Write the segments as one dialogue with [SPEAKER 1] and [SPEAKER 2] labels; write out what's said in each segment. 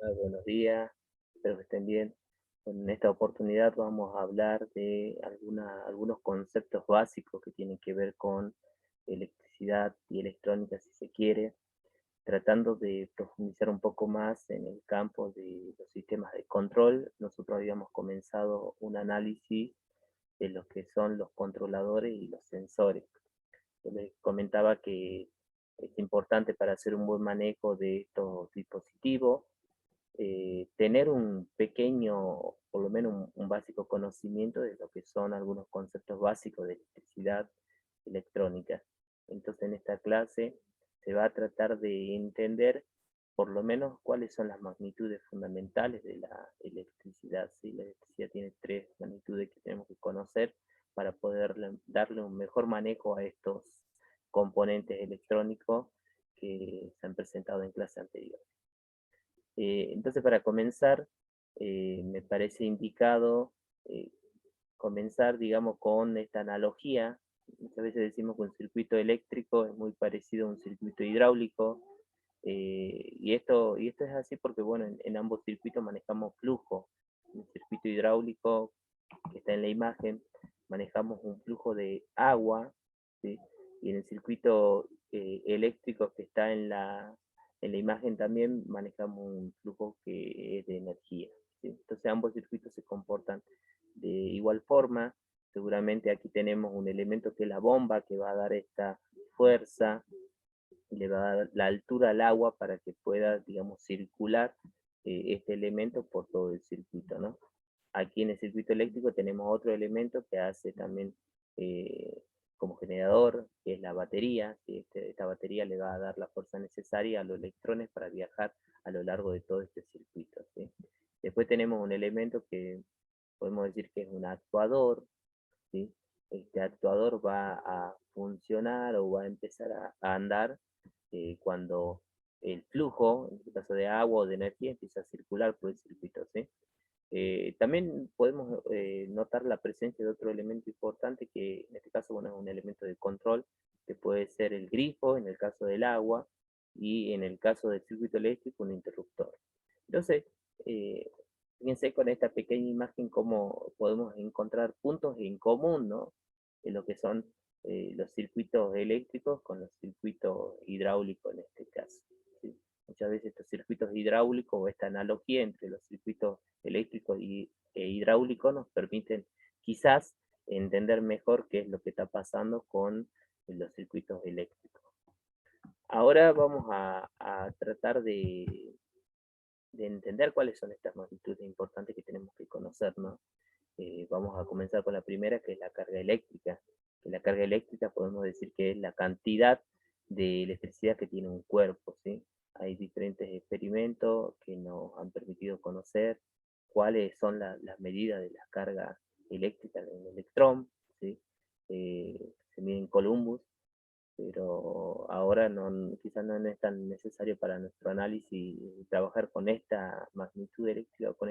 [SPEAKER 1] Buenos días, espero que estén bien. En esta oportunidad vamos a hablar de algunos conceptos básicos que tienen que ver con electricidad y electrónica, si se quiere, tratando de profundizar un poco más en el campo de los sistemas de control. Nosotros habíamos comenzado un análisis de lo que son los controladores y los sensores. Yo les comentaba que es importante para hacer un buen manejo de estos dispositivos tener un pequeño, por lo menos un básico conocimiento de lo que son algunos conceptos básicos de electricidad electrónica. Entonces en esta clase se va a tratar de entender por lo menos cuáles son las magnitudes fundamentales de la electricidad. ¿Sí? La electricidad tiene tres magnitudes que tenemos que conocer para poder darle un mejor manejo a estos componentes electrónicos que se han presentado en clase anterior. Entonces, para comenzar, me parece indicado eh, comenzar, digamos, con esta analogía. Muchas veces decimos que un circuito eléctrico es muy parecido a un circuito hidráulico, y esto es así porque, bueno, en ambos circuitos manejamos flujo. En el circuito hidráulico, que está en la imagen, manejamos un flujo de agua, ¿sí? Y en el circuito eléctrico que está en la imagen también manejamos un flujo que es de energía, ¿sí? Entonces ambos circuitos se comportan de igual forma. Seguramente aquí tenemos un elemento que es la bomba que va a dar esta fuerza, le va a dar la altura al agua para que pueda, digamos, circular este elemento por todo el circuito, ¿no? Aquí en el circuito eléctrico tenemos otro elemento que hace también eh, como generador, que es la batería. ¿Sí? Esta batería le va a dar la fuerza necesaria a los electrones para viajar a lo largo de todo este circuito. ¿Sí? Después tenemos un elemento que podemos decir que es un actuador. ¿Sí? Este actuador va a funcionar o va a empezar a andar cuando el flujo, en este caso de agua o de energía, empieza a circular por el circuito. ¿Sí? También podemos notar la presencia de otro elemento importante que en este caso, bueno, es un elemento de control que puede ser el grifo en el caso del agua y en el caso del circuito eléctrico un interruptor. Entonces, eh, fíjense con esta pequeña imagen cómo podemos encontrar puntos en común, ¿no? En lo que son los circuitos eléctricos con los circuitos hidráulicos en este caso. ¿Sí? Muchas veces estos circuitos hidráulicos o esta analogía entre los circuitos eléctricos e hidráulicos nos permiten quizás entender mejor qué es lo que está pasando con los circuitos eléctricos. Ahora vamos a tratar de entender cuáles son estas magnitudes importantes que tenemos que conocer, ¿no? Vamos a comenzar con la primera, que es la carga eléctrica. Que la carga eléctrica podemos decir que es la cantidad de electricidad que tiene un cuerpo, ¿sí? Hay diferentes experimentos que nos han permitido conocer cuáles son las medidas de la carga eléctrica en electrón, ¿sí? Se mide en Columbus, pero ahora no, quizás no es tan necesario para nuestro análisis trabajar con esta magnitud eléctrica o con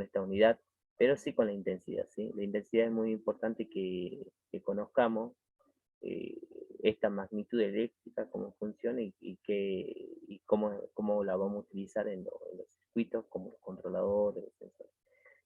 [SPEAKER 1] esta unidad, pero sí con la intensidad, ¿sí? La intensidad es muy importante que conozcamos eh, esta magnitud eléctrica, cómo funciona y cómo la vamos a utilizar en los circuitos como los controladores, los sensores.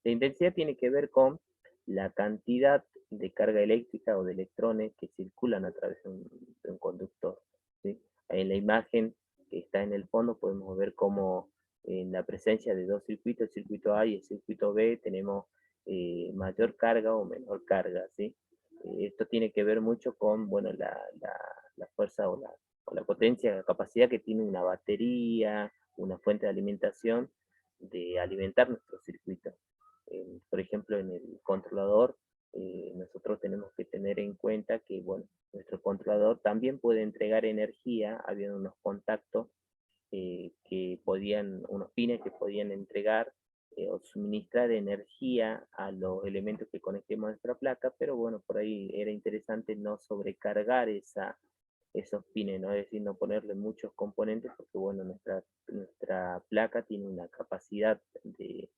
[SPEAKER 1] La intensidad tiene que ver con la cantidad de carga eléctrica o de electrones que circulan a través de un conductor. ¿Sí? En la imagen que está en el fondo podemos ver cómo en la presencia de dos circuitos, el circuito A y el circuito B, tenemos mayor carga o menor carga. ¿Sí? Esto tiene que ver mucho con, bueno, la fuerza o la potencia, la capacidad que tiene una batería, una fuente de alimentación, de alimentar nuestro circuito. Por ejemplo, en el controlador, nosotros tenemos que tener en cuenta que, bueno, nuestro controlador también puede entregar energía, había unos contactos unos pines que podían entregar o suministrar energía a los elementos que conectemos a nuestra placa, pero bueno, por ahí era interesante no sobrecargar esos pines, ¿no? Es decir, no ponerle muchos componentes porque, bueno, nuestra placa tiene una capacidad de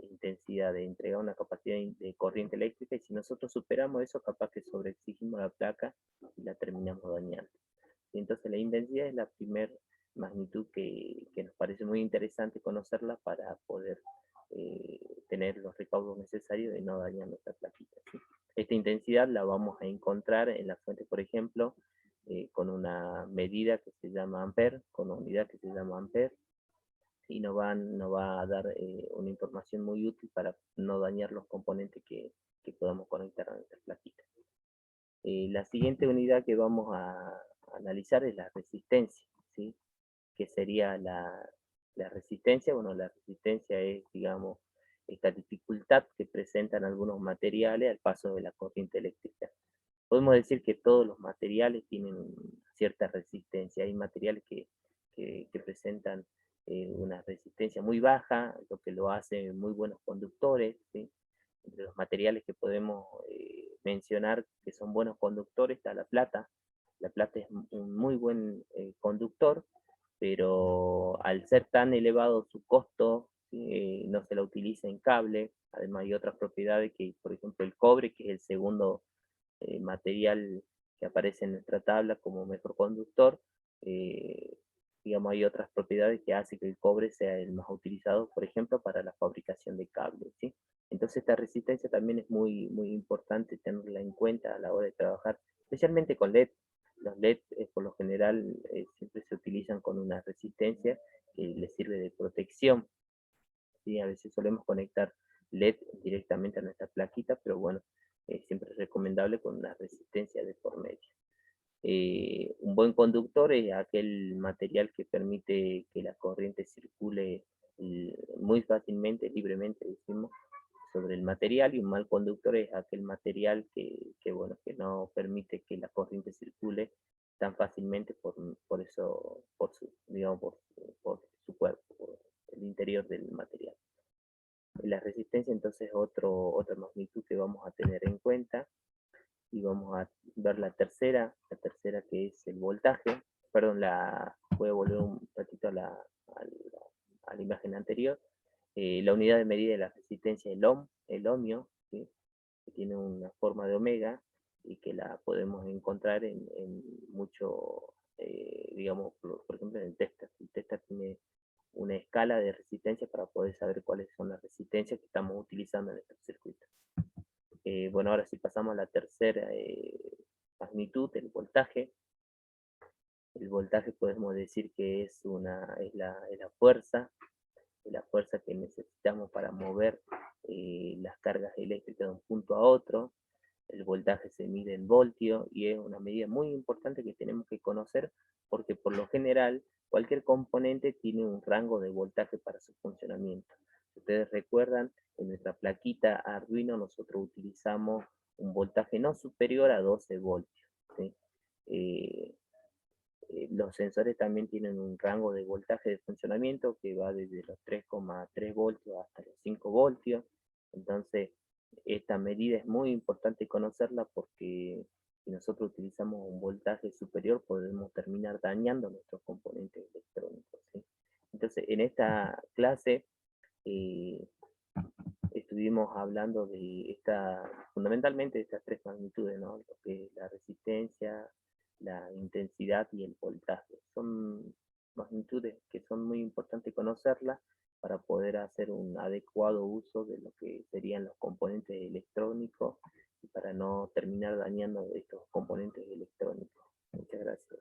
[SPEAKER 1] intensidad, de entregar una capacidad de corriente eléctrica, y si nosotros superamos eso, capaz que sobreexigimos la placa y la terminamos dañando. Y entonces la intensidad es magnitud que nos parece muy interesante conocerla para poder tener los recaudos necesarios y no dañar nuestra plaquita, ¿sí? Esta intensidad la vamos a encontrar en la fuente, por ejemplo, con una medida que se llama ampere, con una unidad que se llama ampere, y nos va a dar una información muy útil para no dañar los componentes que podamos conectar a nuestra plaquita. La siguiente unidad que vamos a analizar es la resistencia, ¿sí? Que sería la resistencia. Bueno, la resistencia es, digamos, esta dificultad que presentan algunos materiales al paso de la corriente eléctrica. Podemos decir que todos los materiales tienen cierta resistencia. Hay materiales que presentan una resistencia muy baja, lo que lo hace muy buenos conductores, ¿sí? Entre los materiales que podemos mencionar que son buenos conductores está la plata. La plata es un muy buen conductor, pero al ser tan elevado su costo, ¿sí? No se la utiliza en cable. Además hay otras propiedades que, por ejemplo, el cobre, que es el segundo material que aparece en nuestra tabla como mejor conductor, eh, digamos, hay otras propiedades que hacen que el cobre sea el más utilizado, por ejemplo, para la fabricación de cables, ¿sí? Entonces esta resistencia también es muy, muy importante tenerla en cuenta a la hora de trabajar, especialmente con LED. Los LED por lo general siempre se utilizan con una resistencia que les sirve de protección, ¿sí? A veces solemos conectar LED directamente a nuestra plaquita, pero bueno, siempre es recomendable con una resistencia de por medio. Un buen conductor es aquel material que permite que la corriente circule muy fácilmente, libremente, decimos, sobre el material, y un mal conductor es aquel material bueno, que no permite que la corriente circule tan fácilmente por eso, digamos, por su cuerpo, por el interior del material. La resistencia entonces es otra magnitud que vamos a tener en cuenta, y vamos a ver la tercera que es el voltaje. Perdón, voy a volver un ratito a la imagen anterior. La unidad de medida de la resistencia es el ohmio, ¿sí? Que tiene una forma de omega y que la podemos encontrar en mucho, digamos, por ejemplo, en el tester. El tester tiene una escala de resistencia para poder saber cuáles son las resistencias que estamos utilizando en estos circuitos. Bueno, ahora si pasamos a la tercera magnitud, el voltaje. El voltaje podemos decir que es la fuerza que necesitamos para mover las cargas eléctricas de un punto a otro. El voltaje se mide en voltio y es una medida muy importante que tenemos que conocer, porque por lo general cualquier componente tiene un rango de voltaje para su funcionamiento. Si ustedes recuerdan, en nuestra plaquita Arduino nosotros utilizamos un voltaje no superior a 12 voltios, ¿sí? Eh, los sensores también tienen un rango de voltaje de funcionamiento que va desde los 3,3 voltios hasta los 5 voltios. Entonces, esta medida es muy importante conocerla, porque si nosotros utilizamos un voltaje superior podemos terminar dañando nuestros componentes electrónicos, ¿sí? Entonces, en esta clase eh, estuvimos hablando fundamentalmente de estas tres magnitudes, ¿no? Lo que es la resistencia, la intensidad y el voltaje. Son magnitudes que son muy importantes conocerlas para poder hacer un adecuado uso de lo que serían los componentes electrónicos y para no terminar dañando estos componentes electrónicos. Muchas gracias.